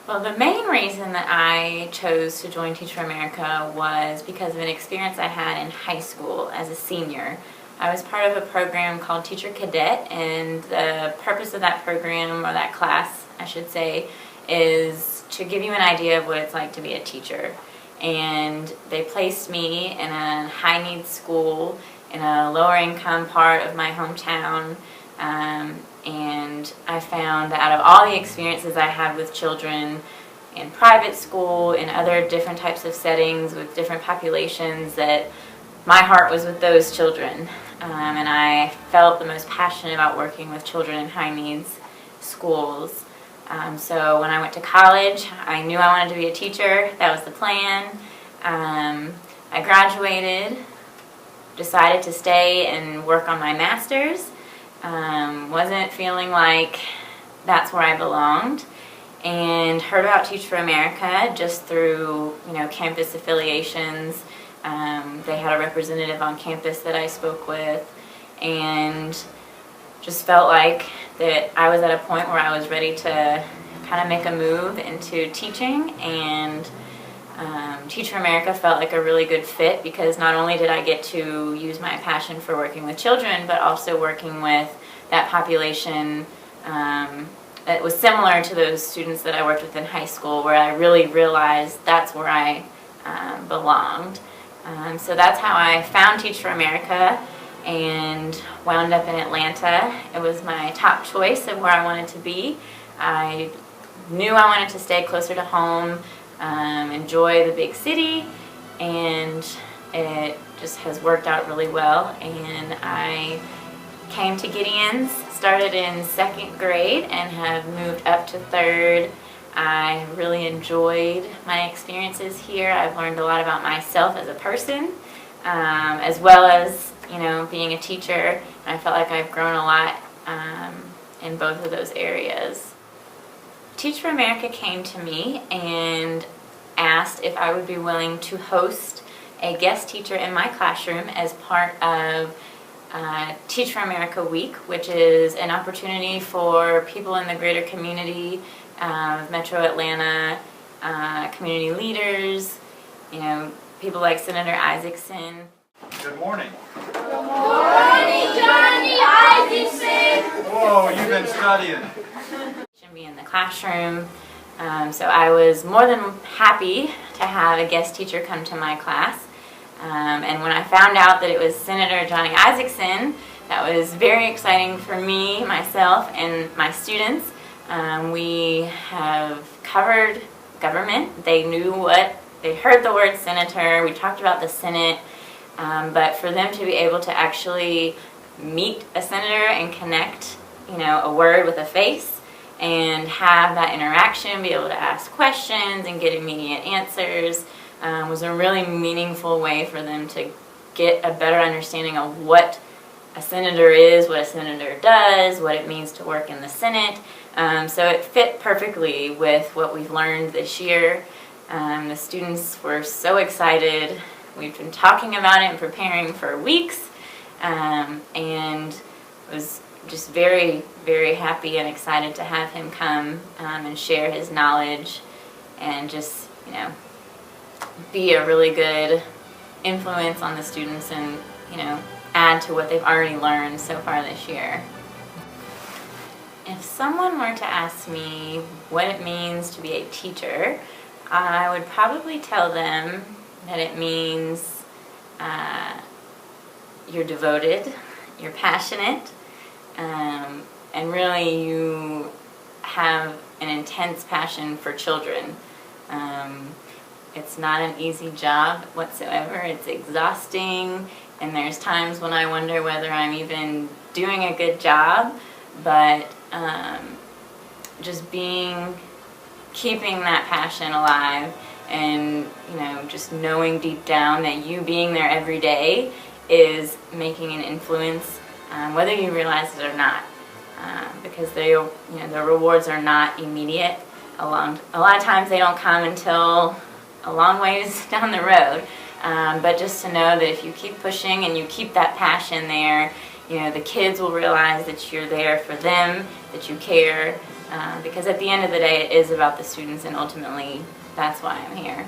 Well, the main reason that I chose to join Teach for America was because of an experience I had in high school as a senior. I was part of a program called Teacher Cadet, and the purpose of that program, or that class, I should say, is to give you an idea of what it's like to be a teacher. And they placed me in a high-needs school in a lower-income part of my hometown. And I found that out of all the experiences I had with children in private school, in other different types of settings with different populations, that my heart was with those children. And I felt the most passionate about working with children in high needs schools. So when I went to college, I knew I wanted to be a teacher. That was the plan. I graduated, decided to stay and work on my master's. Wasn't feeling like that's where I belonged, and heard about Teach for America just through campus affiliations. They had a representative on campus that I spoke with, and just felt like that I was at a point where I was ready to kind of make a move into teaching, and Teach for America felt like a really good fit because not only did I get to use my passion for working with children, but also working with that population that was similar to those students that I worked with in high school, where I really realized that's where I belonged. So that's how I found Teach for America and wound up in Atlanta. It was my top choice of where I wanted to be. I knew I wanted to stay closer to home, enjoy the big city, and it just has worked out really well. And I came to Gideons, started in second grade, and have moved up to third. I really enjoyed my experiences here. I've learned a lot about myself as a person, as well as being a teacher. And I felt like I've grown a lot in both of those areas. Teach for America came to me and asked if I would be willing to host a guest teacher in my classroom as part of Teach for America Week, which is an opportunity for people in the greater community, Metro Atlanta, community leaders, people like Senator Isakson. Good morning. Good morning, Johnny Isakson. Whoa, you've been studying. Be in the classroom, so I was more than happy to have a guest teacher come to my class. And when I found out that it was Senator Johnny Isakson, that was very exciting for me, myself, and my students. We have covered government. They heard the word senator. We talked about the Senate, but for them to be able to actually meet a senator and connect, a word with a face, and have that interaction, be able to ask questions and get immediate answers, was a really meaningful way for them to get a better understanding of what a senator is, what a senator does, what it means to work in the Senate. So it fit perfectly with what we've learned this year. The students were so excited. We've been talking about it and preparing for weeks, and it was just very, very happy and excited to have him come and share his knowledge and just, be a really good influence on the students and, add to what they've already learned so far this year. If someone were to ask me what it means to be a teacher, I would probably tell them that it means you're devoted, you're passionate, and really you have an intense passion for children. It's not an easy job whatsoever. It's exhausting, and there's times when I wonder whether I'm even doing a good job, but just keeping that passion alive, and just knowing deep down that you being there every day is making an influence, whether you realize it or not, because the rewards are not immediate. A lot of times they don't come until a long ways down the road, but just to know that if you keep pushing and you keep that passion there, the kids will realize that you're there for them, that you care, because at the end of the day it is about the students, and ultimately that's why I'm here.